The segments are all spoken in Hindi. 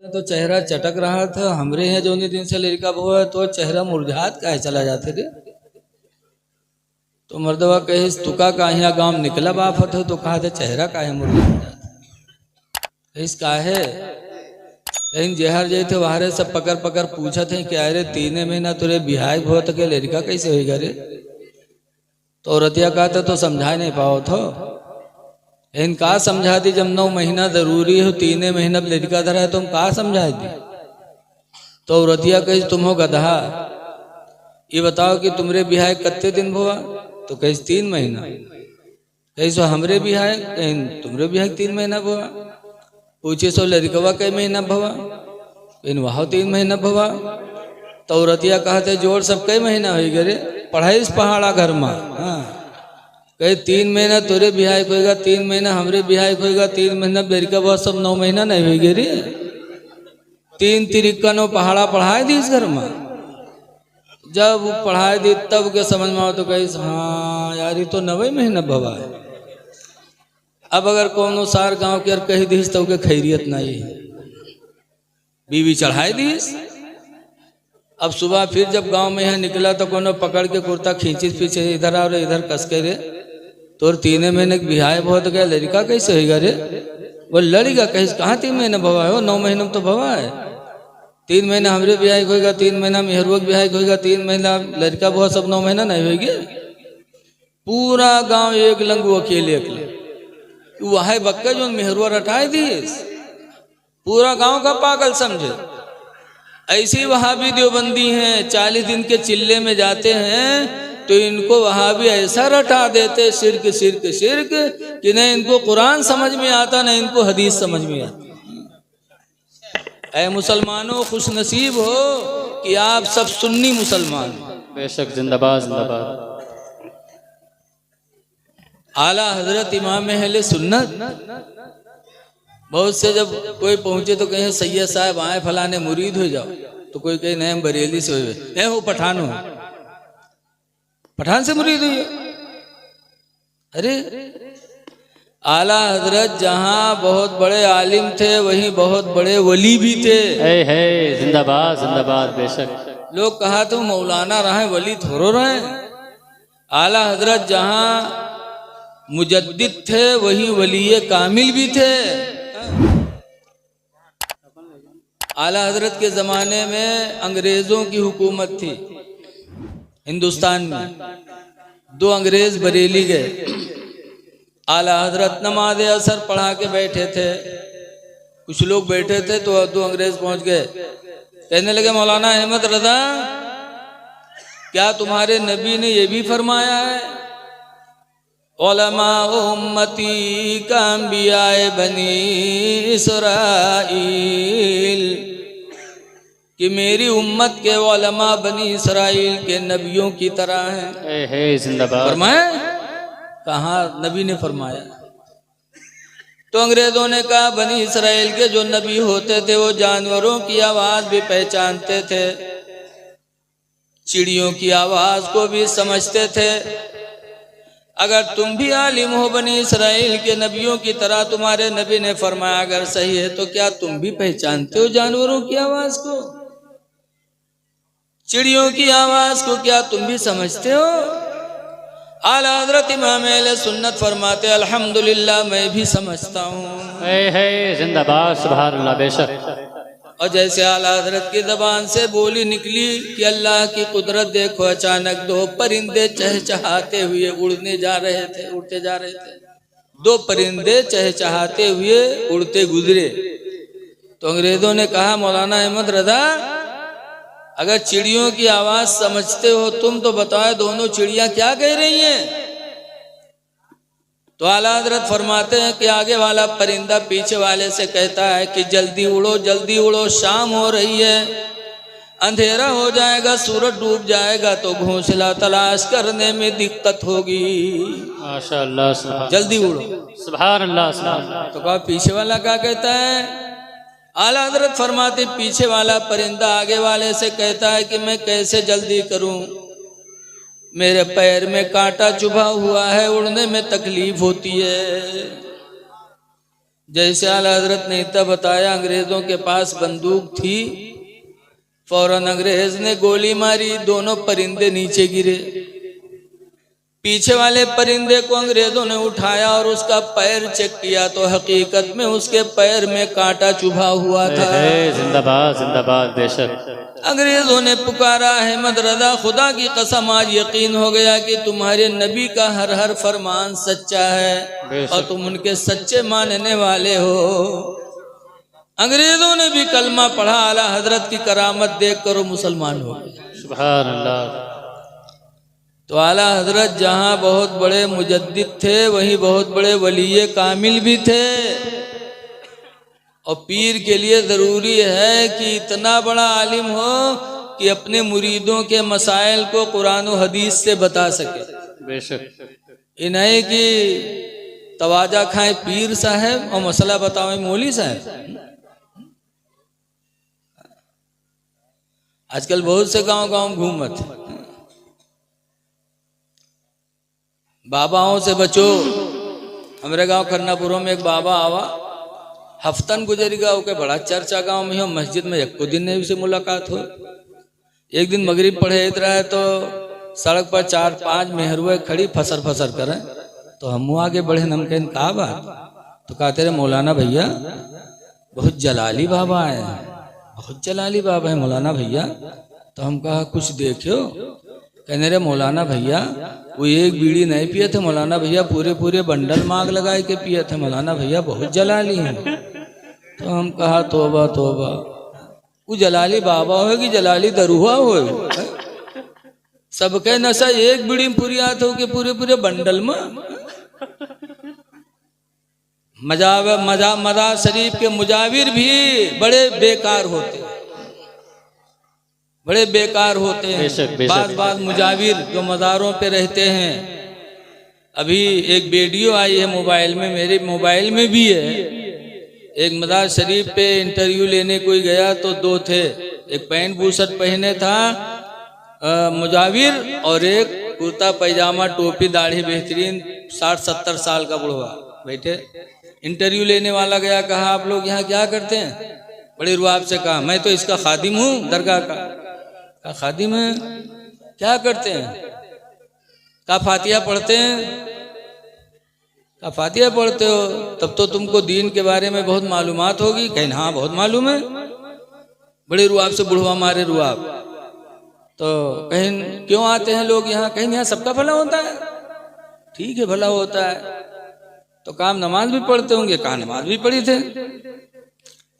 तो चेहरा चटक रहा था। हमरे यहाँ जो दिन से लड़का हुआ तो चेहरा मुरझात काहे चला जाते रे। तो मर्दवा कहिस तुका काहिया गांव निकला बाफत हो तो कहा था चेहरा काहे मुरझा जाता कहिस काहे कहीं जहर जय थे वहारे सब पकड़ पकड़ पूछा थे क्या रे 3 महीना तुरे बिहाय हो तो के लड़का कैसे होगा रे। तो रतिया कहा था तो समझा नहीं पाओ थो इनका समझा दी जब 9 महीना जरूरी हो 3 महीना लड़का धरा है तुम कहा समझा दी। तो रतिया कही तुम हो गधा ये बताओ कि तुमरे बिहाय कत्ते दिन हुआ तो कही 3 महीना कही सो हमरे बिहाय कहीं तुमरे बिहाय 3 महीना हुआ पूछे सो लड़कवा कई महीना भवा इन वह 3 महीना भवा। तो रतिया कहते जोड़ सब कई महीना हो गए रे पढ़ाई पहाड़ा घर में। हाँ कहीं 3 महीना तोरे बिहाय होगा 3 महीना हमरे बिहाय होगा 3 महीना लड़का बहुत सब 9 महीना नहीं हो गए रे 3 तिरिक्का 9 पहाड़ा पढ़ाए दी इस घर में। जब वो पढ़ाई दी तब के समझ में आओ तो कही हाँ यार ये तो 9 महीना भवा है। अब अगर कौन सार गांव के कही दीस तो के खैरियत नहीं है बीवी चढ़ाई दीस। अब सुबह फिर जब गांव में यहाँ निकला तो कोनो पकड़ के कुर्ता खींची पीछे इधर और इधर कस के रे तो 3 महीने बिहाय बहुत गया लड़का कैसे होगा रे। वो लड़का कहीं कहाँ 3 महीने भवा हो 9 महीने में तो भवा है 3 महीना हमरे बिहाय होगा 3 महीना मेहरुआ बिहाय होगा 3 महीना लड़का बहुत सब 9 महीना नहीं होगी। पूरा गांव एक लंगू अकेले वह बक्का जो मेहरुआ रटाए दिए पूरा गांव का पागल समझे। ऐसी वहां भी देवबंदी हैं 40 दिन के चिल्ले में जाते हैं तो इनको वहां भी ऐसा रटा देते शिर्क शिर्क शिर्क कि नहीं इनको कुरान समझ में आता नहीं इनको हदीस समझ में आती। ऐ मुसलमानों खुश नसीब हो कि आप सब सुन्नी मुसलमान। बेशक जिंदाबाद जिंदाबाद। आला हजरत इमाम अहले सुन्नत बहुत से जब कोई पहुंचे तो कहे सैयद साहब आए फलाने मुरीद हो जाओ तो कोई कहे नहीं हम बरेली से हुए हो पठान हो पठान से मुरीद हुई। अरे आला हजरत जहां बहुत बड़े आलिम थे वहीं बहुत बड़े वली भी थे। है जिंदाबाद जिंदाबाद। बेशक लोग कहा तो मौलाना रहे वली थोड़ो रहे। आला हजरत जहां मुजद्दिद थे वहीं वली कामिल भी थे। आला हजरत के ज़माने में अंग्रेज़ों की हुकूमत थी हिंदुस्तान में। 2 अंग्रेज़ बरेली गए आला हजरत नमाज असर पढ़ा के बैठे थे। कुछ लोग बैठे थे तो 2 अंग्रेज़ पहुंच गए कहने लगे मौलाना अहमद रजा क्या तुम्हारे नबी ने ये भी फरमाया है उलमा उम्मती का अंबियाए बनी इसराइल कि मेरी उम्मत के उलमा बनी इसराइल के नबियों की तरह हैं। है जिंदाबाद। फरमाया कहाँ नबी ने फरमाया। तो अंग्रेजों ने कहा बनी इसराइल के जो नबी होते थे वो जानवरों की आवाज भी पहचानते थे चिड़ियों की आवाज को भी समझते थे। अगर तुम भी आलिम हो बनी इसराइल के नबियों की तरह तुम्हारे नबी ने फरमाया अगर सही है तो क्या तुम भी पहचानते हो जानवरों की आवाज को चिड़ियों की आवाज को क्या तुम भी समझते हो। आला हजरत इमाम अहले सुन्नत फरमाते अल्हम्दुलिल्लाह मैं भी समझता हूँ। है जिंदाबाद सुभान अल्लाह। बेशक और जैसे आला हजरत की जबान से बोली निकली कि अल्लाह की कुदरत देखो अचानक 2 परिंदे चहचहाते हुए उड़ते जा रहे थे 2 परिंदे चहचहाते हुए उड़ते गुजरे। तो अंग्रेजों ने कहा मौलाना अहमद रजा अगर चिड़ियों की आवाज समझते हो तुम तो बताओ दोनों चिड़ियां क्या कह रही हैं। तो आला हजरत फरमाते हैं कि आगे वाला परिंदा पीछे वाले से कहता है कि जल्दी उड़ो शाम हो रही है अंधेरा हो जाएगा सूरज डूब जाएगा तो घोंसला तलाश करने में दिक्कत होगी। माशाअल्लाह जल्दी उड़ो सुभान अल्लाह। तो कहा पीछे वाला क्या कहता है। आला हजरत फरमाते पीछे वाला परिंदा आगे वाले से कहता है कि मैं कैसे जल्दी करूं मेरे पैर में कांटा चुभा हुआ है उड़ने में तकलीफ होती है। जैसे आला हजरत ने इतना बताया, अंग्रेजों के पास बंदूक थी, फौरन अंग्रेज ने गोली मारी, दोनों परिंदे नीचे गिरे। पीछे वाले परिंदे को अंग्रेजों ने उठाया और उसका पैर चेक किया तो हकीकत में उसके पैर में कांटा चुभा हुआ था। जिंदाबाद जिंदाबाद बेशक। अंग्रेजों ने पुकारा, अहमद रजा खुदा की कसम आज यकीन हो गया कि तुम्हारे नबी का हर हर फरमान सच्चा है और तुम उनके सच्चे मानने वाले हो। अंग्रेजों ने भी कलमा पढ़ा, आला हजरत की करामत देख कर वो मुसलमान हो गए। सुभान अल्लाह। तो आला हजरत जहाँ बहुत बड़े मुजद्दिद थे, वहीं बहुत बड़े वलीये कामिल भी थे। और पीर के लिए ज़रूरी है कि इतना बड़ा आलिम हो कि अपने मुरीदों के मसाइल को कुरान और हदीस से बता सके। बेशक। ये नहीं कि तवाजा खाए पीर साहब और मसला बताओ मौली साहब। आजकल बहुत से गांव घूमत, बाबाओं से बचो। हमारे गांव खन्नापुरों में एक बाबा आवा, हफ्तन गुजरी गाँव के बड़ा चर्चा गांव में हो, मस्जिद में एक दिन नहीं उसे मुलाकात हो। एक दिन मगरिब पढ़े रहा है तो सड़क पर 4-5 मेहरुए खड़ी फसर फसर करें, तो हम आगे बढ़े, नमकीन कहा बात, तो कहते रहे मौलाना भैया बहुत जलाली बाबा है, बहुत जलाली बाबा है मौलाना भैया। तो हम कहा कुछ देखो, कहने रहे मौलाना भैया वो एक बीड़ी नहीं पिए थे मौलाना भैया, पूरे पूरे बंडल मांग लगाए के पिए थे मौलाना भैया, बहुत जलाली हैं। तो हम कहा तोबा तोबा, वो जलाली बाबा हो कि जलाली दरुआ हो, सबके नशा एक बीड़ी में पूरी आत हो कि पूरे पूरे बंडल में। मजा शरीफ के मुजाविर भी बड़े बेकार होते, बड़े बेकार होते हैं। बात मुजाविर जो मज़ारों पे रहते हैं। अभी एक वीडियो आई है मोबाइल में, मेरे मोबाइल में भी है। एक मज़ार शरीफ पे इंटरव्यू लेने कोई गया तो 2 थे, एक पैंट बूशर्ट पहने था मुजाविर और एक कुर्ता पैजामा टोपी दाढ़ी बेहतरीन 60-70 साल का बुढ़वा बैठे। इंटरव्यू लेने वाला गया, कहा आप लोग यहाँ क्या करते हैं? बड़े रुआब से कहा मैं तो इसका खादिम हूँ दरगाह का। खादिम है, क्या करते हैं? का फातिहा पढ़ते हैं। का फातिहा पढ़ते हो तब तो तुमको दीन के बारे में बहुत मालूमात होगी। कहीं हाँ बहुत मालूम है। बड़े रुआब से बुढ़वा मारे रुआब। तो कहीं क्यों आते हैं लोग यहाँ? कहीं यहाँ सबका भला होता है। ठीक है भला होता है तो काम नमाज भी पढ़ते होंगे। कहाँ नमाज भी पढ़ी थे।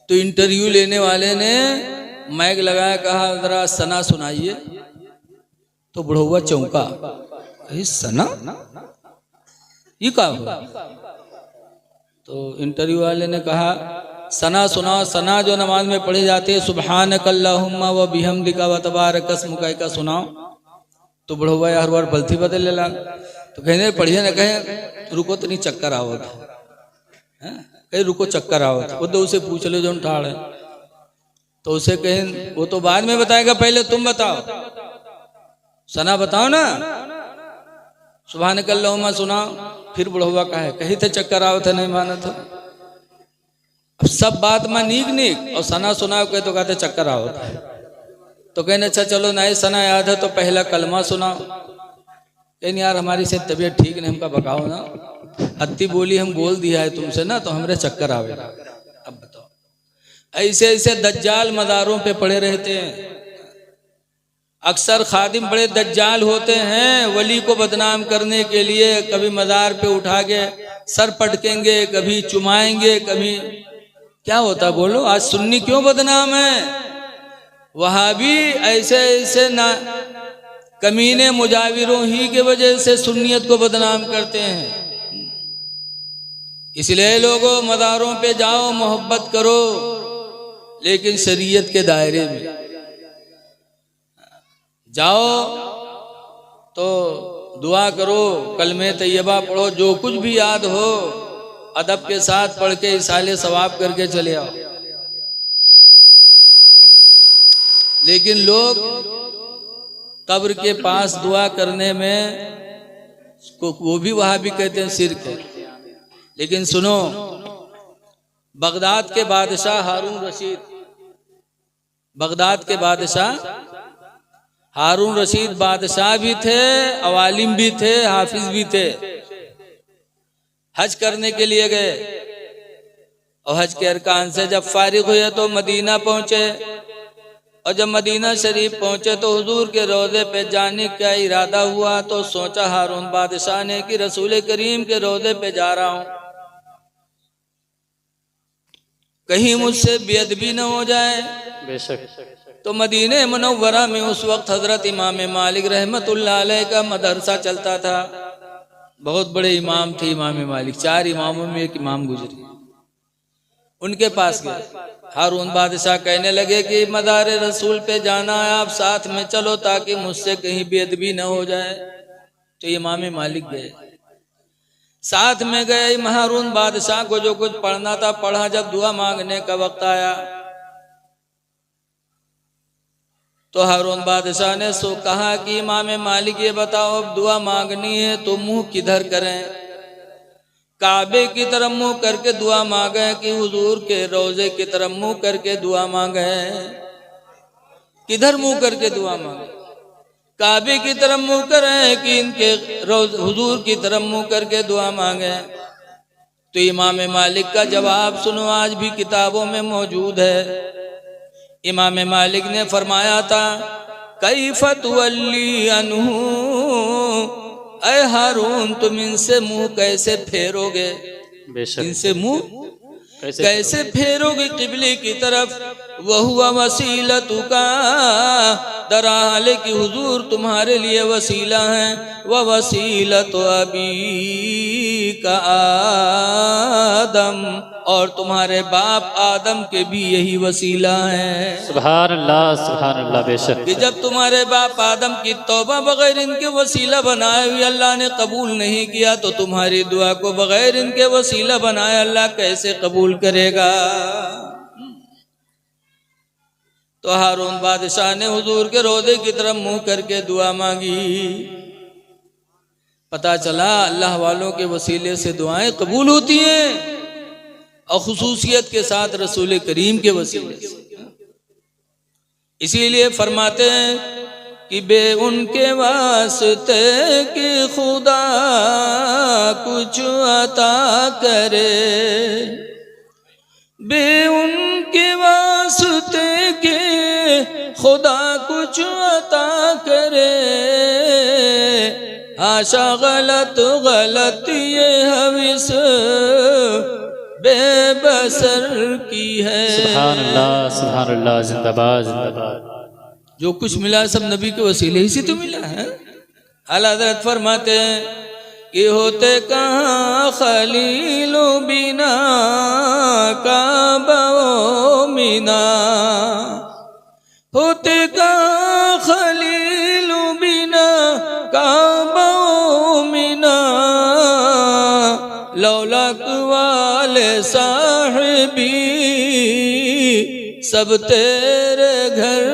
तो इंटरव्यू लेने वाले ने माइक लगाया, कहा जरा सना सुनाइए। तो बुढ़वा चौंका, सना ये क्या हुआ? तो इंटरव्यू वाले ने कहा सना सुना, सना जो नमाज में पढ़ी जाती है, सुब्हानकल्लाहुम्मा व बिहम्दिका व तबारक अस्मुका का सुनाओ। तो बुढ़वा हर बार बल्थी बदल लगा। तो कहने पढ़िए ना, कहे रुको तो नहीं चक्कर आवत है, कहीं रुको चक्कर आवत। वो तो उसे पूछ लो जो ठाड़ है। तो उसे कहें वो तो बाद में बताएगा, पहले तुम बताओ, सना बताओ ना, सुब्हानकल्लाहुम्मा सुनाओ। फिर बुढ़वा कहे कहीं थे चक्कर आवत है, नहीं माना था। अब सब बात में नीक और सना सुनाओ कहे तो कहते चक्कर आवत है। तो कहने अच्छा चलो नहीं सना याद है तो पहला कलमा सुनाओ। कहने यार हमारी से तबीयत ठीक नहीं, हमका बकाओ ना, अत्ती बोली हम बोल दिया है तुमसे ना तो हमरे चक्कर आवेगा। अब बताओ, ऐसे ऐसे दज्जाल मज़ारों पे पड़े रहते हैं। अक्सर खादिम बड़े दज्जाल होते हैं, वली को बदनाम करने के लिए कभी मज़ार पे उठा के सर पटकेंगे, कभी चुमाएंगे, कभी क्या होता बोलो। आज सुन्नी क्यों बदनाम है? वहाबी ऐसे ऐसे ना कमीने मुजाविरों ही के वजह से सुन्नियत को बदनाम करते हैं। इसलिए लोगों मज़ारों पे जाओ, मोहब्बत करो, लेकिन शरीयत के दायरे में जाओ तो दुआ करो, कलमे तैयबा पढ़ो, जो कुछ भी याद हो अदब के साथ पढ़ के इसाले सवाब करके चले आओ। लेकिन लोग कब्र के पास दुआ करने में वो भी वहां भी कहते हैं शिर्क है। लेकिन सुनो, बगदाद के बादशाह हारून रशीद, बगदाद के बादशाह हारून रशीद बादशाह भी थे, अवालिम भी थे, हाफिज भी थे। हज करने के लिए गए और हज के अरकान से जब फारिग हुए तो मदीना पहुंचे। और जब मदीना शरीफ पहुंचे तो हुजूर के रोज़े पे जाने का इरादा हुआ तो सोचा हारून बादशाह ने कि रसूल करीम के रोज़े पे जा रहा हूं, कहीं मुझसे बेअदबी न हो जाए। बेशक। तो मदीने मुनव्वरा में उस वक्त हजरत इमाम मालिक रहमतुल्लाह अलैह का मदरसा चलता था। बहुत बड़े इमाम थे इमाम मालिक, 4 इमामों में एक इमाम गुजरे। उनके पास गए, हारून बादशाह कहने लगे कि मदार रसूल पे जाना है, आप साथ में चलो ताकि मुझसे कहीं बेअदबी न हो जाए। तो इमाम मालिक गए, साथ में गए। हारून बादशाह को जो कुछ पढ़ना था पढ़ा। जब दुआ मांगने का वक्त आया तो हारून बादशाह ने सो कहा कि इमाम मालिक ये बताओ, अब दुआ मांगनी है तो मुंह किधर करें? काबे की तरफ मुंह करके दुआ मांगे कि हुजूर के रोजे की तरफ मुंह करके दुआ मांगे? किधर मुंह करके दुआ मांगे? काबे की तरफ मुंह करें कि इनके हुजूर की तरफ मुंह करके दुआ मांगे? तो इमाम मालिक का जवाब सुनो, आज भी किताबों में मौजूद है। इमाम मालिक ने फरमाया था, कैफ़ तुवल्ली अन्हु, ऐ हारून तुम इनसे मुंह कैसे फेरोगे? बेशक। इनसे मुंह कैसे फेरोगे किबले की तरफ? वहुवा वसीलतुका, दरहाल कि हुजूर तुम्हारे लिए वसीला है। व वसीलत अबी का आदम, और तुम्हारे बाप आदम के भी यही वसीला है। सुभान अल्लाह बेशक। कि जब तुम्हारे बाप आदम की तौबा बगैर इनके वसीला बनाए हुए अल्लाह ने कबूल नहीं किया, तो तुम्हारी दुआ को बगैर इनके वसीला बनाए अल्लाह कैसे कबूल करेगा? तो हारून बादशाह ने हुजूर के रोज़े की तरफ मुंह करके दुआ मांगी। पता चला अल्लाह वालों के वसीले से दुआएं कबूल होती हैं, और खुसूसियत के साथ रसूल करीम के वसीले से। इसीलिए फरमाते हैं कि बे उनके वास्ते कि खुदा कुछ अता करे, बे उनके वास्ते के खुदा कुछ अता करे। आशा गलत गलत ये हविस बेबसर की है। सुभान अल्लाह, जिंदाबाद जिंदाबाद। जो कुछ मिला सब नबी के वसीले ही से तो मिला है। आला हज़रत फरमाते हैं कि होते कहाँ खलीलो बिना काबा मीना, होते कहाँ खलीलो बिना काबा मीना, लौलक वाले साहिबी सब तेरे घर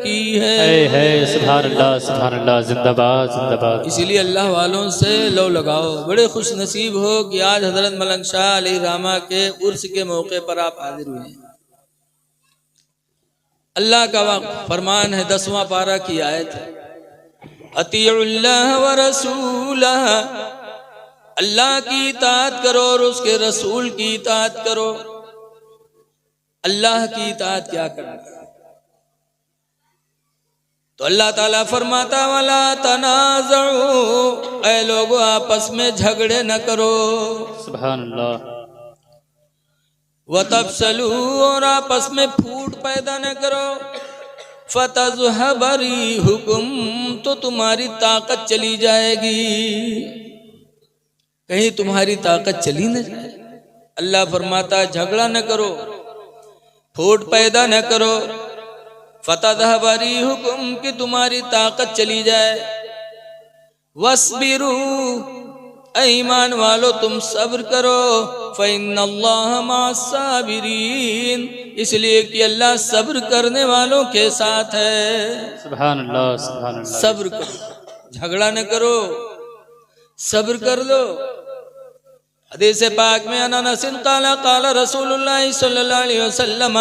की है। सुभान अल्लाह, जिंदाबाद जिंदाबाद। इसीलिए अल्लाह वालों से लो लगाओ। बड़े खुश नसीब हो कि आज हजरत मलंग शाह अली रामा के उर्स के मौके पर आप हाजिर हुए हैं। अल्लाह का फरमान है, 10वां पारा की आयत है, अतीउल्लाह व रसूलह, अल्लाह की इताअत करो और उसके रसूल की इताअत करो। अल्लाह की इताअत क्या करना? तो अल्लाह ताला फरमाता वाला तनाज़उ, ऐ लोगों आपस में झगड़े न करो। सुभान अल्लाह। वतफसलू, और आपस में फूट पैदा न करो। फतज़हबरी हुकुम, तो तुम्हारी ताकत चली जाएगी, कहीं तुम्हारी ताकत चली न जाए। अल्लाह फरमाता झगड़ा न करो, फूट पैदा न करो। फतज़हबरी हुकुम, कि तुम्हारी ताकत चली जाए। वस्बिरू, ईमान वालो तुम सब्र करो। फ़इन्नल्लाह मअस्साबिरीन, इसलिए कि अल्लाह सब्र करने वालों के साथ है। सुभान अल्लाह, सुभान अल्लाह। सब्र करो, झगड़ा न करो, सब्र कर लो। हदीस पाक में अनस क़ाला क़ाला रसूलुल्लाह सल्लल्लाहु अलैहि वसल्लम,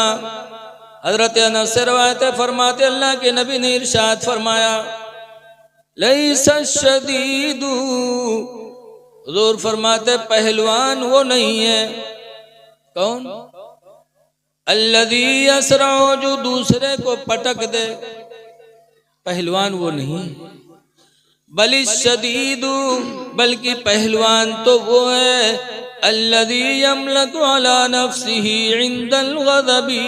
हजरत अनस से रवायत है, फरमाते अल्लाह के नबी ने इरशाद फरमाया, लैसा शदीदु, हुजूर फरमाते पहलवान वो नहीं है। कौन? अल्लज़ी यसरा, जो दूसरे को पटक दे, पहलवान वो नहीं। बलिश शदीदु, बल्कि पहलवान तो वो है, अल्लज़ी यमलकु अला नफ्सिही इंदल ग़ज़बी,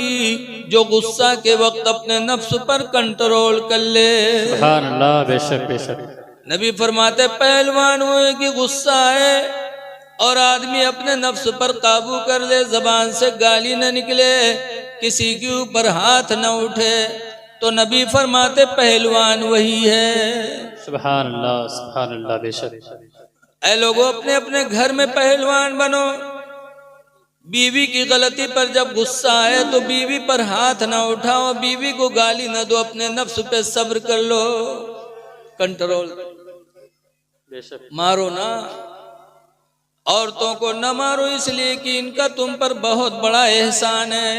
जो गुस्सा के वक्त अपने नफ्स पर कंट्रोल कर ले। सुभान अल्लाह, बेशक बेशक। नबी फरमाते पहलवान वो है कि गुस्सा है और आदमी अपने नफ्स पर काबू कर ले, जबान से गाली न निकले, किसी के ऊपर हाथ न उठे, तो नबी फरमाते पहलवान वही है। सुभान अल्लाह, बेशक। ऐ लोगों, अपने अपने घर में पहलवान बनो। बीवी की गलती पर जब गुस्सा आए तो बीवी पर हाथ ना उठाओ, बीवी को गाली ना दो, अपने नफ्स पे सब्र कर लो, कंट्रोल। बेशक। मारो ना, औरतों को न मारो, इसलिए कि इनका तुम पर बहुत बड़ा एहसान है।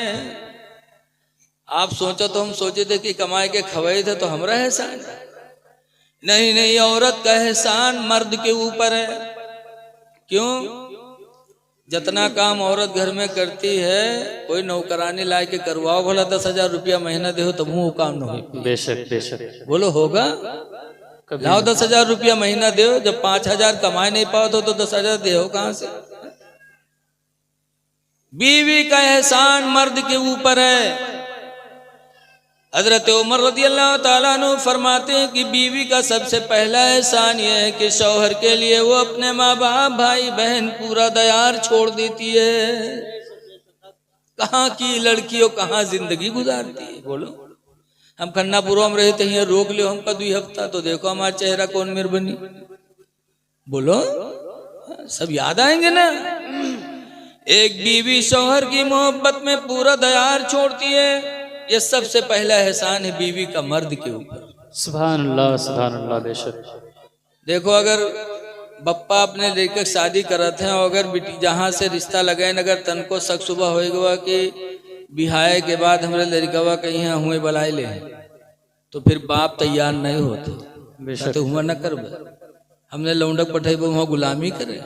आप सोचो तो हम सोचे थे कि कमाए के खवाए थे तो हमारा एहसान है। नहीं नहीं, औरत का एहसान मर्द के ऊपर है। क्यों? जितना काम औरत घर में करती है, कोई नौकरानी ला के करवाओ, भला 10,000 रुपया महीना दे तब वो काम न हो। बेशक बेशक। बोलो होगा? लाओ 10,000 रुपया महीना दो, जब 5,000 कमा नहीं पाओ तो 10,000 दे कहां से? बीवी का एहसान मर्द के ऊपर है। हजरत उमर रदियल्लाहु ताला अन्हु फरमाते हैं कि बीवी का सबसे पहला एहसान यह है कि शौहर के लिए वो अपने माँ बाप, भाई बहन पूरा दयार छोड़ देती है। कहाँ की लड़कियों कहाँ जिंदगी गुजारती है? बोलो, हम खन्नापुरों में रहते हैं, रोक लियो हमका 2 हफ्ता तो देखो हमारा चेहरा कौन मेर बनी। बोलो, सब याद आएंगे ना। एक बीवी शौहर की मोहब्बत में पूरा दयार छोड़ती है, ये सबसे पहला एहसान है बीवी का मर्द के ऊपर। सुभान अल्लाह, बेशक। देखो, अगर बप्पा अपने लेकर शादी करते हैं और अगर बेटी जहाँ से रिश्ता लगाए, अगर तन को शक सुबह होएगा कि बिहाय के बाद हमारे लड़कवा कहीं हुए बलाए ले, तो फिर बाप तैयार नहीं होते। तो हुआ न कर, हमने लौंडक पठाई वहाँ गुलामी करे,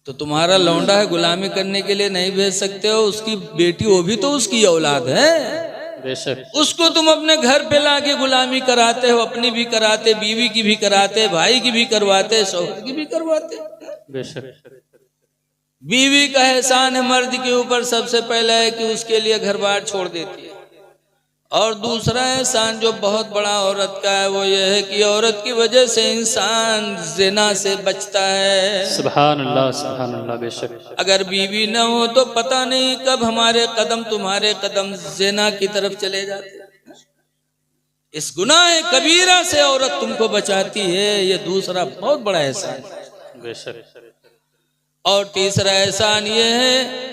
तो तुम्हारा लौंडा है गुलामी करने के लिए नहीं भेज सकते हो। उसकी बेटी, वो भी तो उसकी औलाद है। बेशक। उसको तुम अपने घर पे लाके गुलामी कराते हो, अपनी भी कराते, बीवी की भी कराते, भाई की भी करवाते, शौहर की भी करवाते। बेशक। बीवी का एहसान है मर्द के ऊपर सबसे पहला है कि उसके लिए घर बार छोड़ देती है। और दूसरा एहसान जो बहुत बड़ा औरत का है वो ये है कि औरत की वजह से इंसान ज़िना से बचता है। सुभान अल्लाह, बेशक। अगर बीवी न हो तो पता नहीं कब हमारे कदम, तुम्हारे कदम ज़िना की तरफ चले जाते हैं। इस गुनाह कबीरा से औरत तुमको बचाती है, ये दूसरा बहुत बड़ा एहसान है। बेशक। और तीसरा एहसान ये है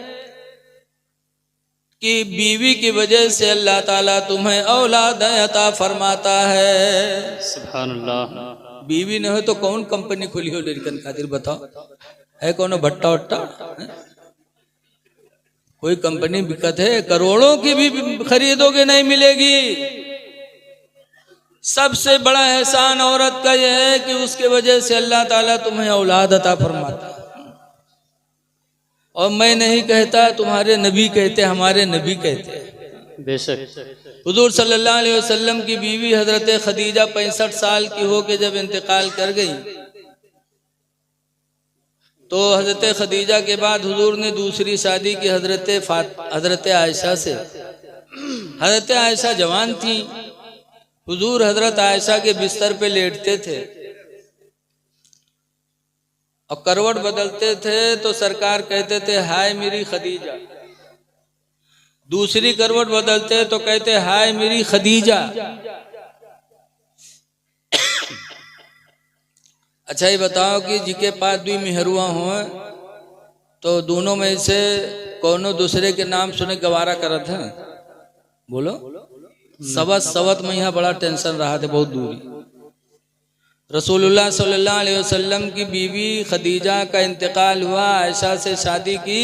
कि बीवी की वजह से अल्लाह ताला तुम्हें औलाद अता फरमाता है। सुभान अल्लाह। बीवी न हो तो कौन कंपनी खुली हो लड़कन खातिर? बताओ, है कौन भट्टा वट्टा? कोई कंपनी बिकत है? करोड़ों की भी खरीदोगे नहीं मिलेगी। सबसे बड़ा एहसान औरत का यह है कि उसके वजह से अल्लाह ताला तुम्हें औलाद अता फरमाता है। और मैं नहीं कहता, तुम्हारे नबी कहते, हमारे नबी कहते हैं। बेशक। हुजूर सल्लल्लाहु अलैहि वसल्लम की बीवी हजरत खदीजा 65 साल की हो के जब इंतकाल कर गई, तो हजरत खदीजा के बाद हुजूर ने दूसरी शादी की हजरत आयशा से। हजरत आयशा जवान थी। हुजूर हजरत आयशा के बिस्तर पे लेटते थे और करवट बदलते थे तो सरकार कहते थे हाय मेरी खदीजा। दूसरी करवट बदलते तो कहते हाय मेरी खदीजा। अच्छा ये बताओ कि जिके पास 2 मेहरुआ हो तो दोनों में से कौनो दूसरे के नाम सुने गवारा करत है? बोलो। सवत में यहाँ बड़ा टेंशन रहा था, बहुत दूरी। रसूलुल्लाह सल्लल्लाहु अलैहि वसल्लम की बीवी खदीजा का इंतकाल हुआ, आयशा से शादी की।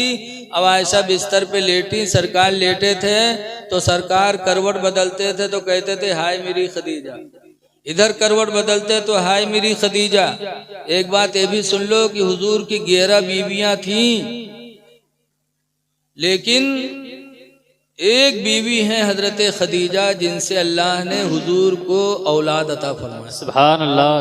अब आयशा बिस्तर पे लेटी, सरकार लेटे थे तो सरकार करवट बदलते थे तो कहते थे हाय मेरी खदीजा, इधर करवट बदलते तो हाय मेरी खदीजा। एक बात ये भी सुन लो कि हुजूर की 11 बीवियां थीं, लेकिन एक बीवी है हजरत खदीजा जिनसे अल्लाह ने हुजूर को औलाद अता फरमाया। सुभान अल्लाह,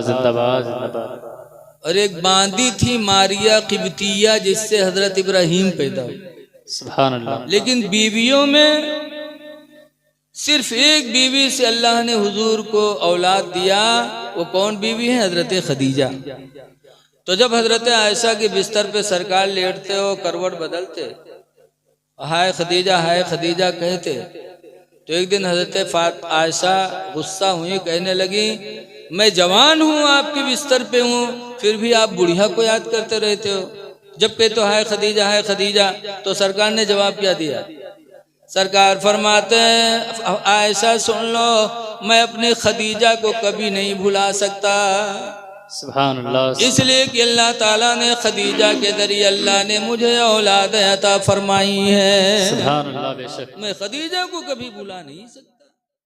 जिंदाबाद जिंदाबाद। और एक बांदी थी मारिया किब्तिया जिससे हजरत इब्राहिम पैदा हुए। सुभान अल्लाह। लेकिन बीवियों में सिर्फ एक बीवी से अल्लाह ने हुजूर को औलाद दिया। वो कौन बीवी है? हजरत खदीजा। तो जब हजरत आयशा के बिस्तर पे सरकार लेटते हो, करवट बदलते, हाय खदीजा कहते, तो एक दिन हजरत आयशा गुस्सा हुई, कहने लगी मैं जवान हूँ, आपके बिस्तर पे हूँ, फिर भी आप बुढ़िया को याद करते रहते हो। जब कहते हो हाय खदीजा, तो सरकार ने जवाब क्या दिया? सरकार फरमाते हैं आयशा सुन लो, मैं अपनी खदीजा को कभी नहीं भुला सकता। सुभान अल्लाह। इसलिए कि अल्लाह ताला ने खदीजा के जरिए अल्लाह ने मुझे औलाद अता फरमाई है। सुभान अल्लाह, बेशक मैं खदीजा को कभी भुला नहीं सकता।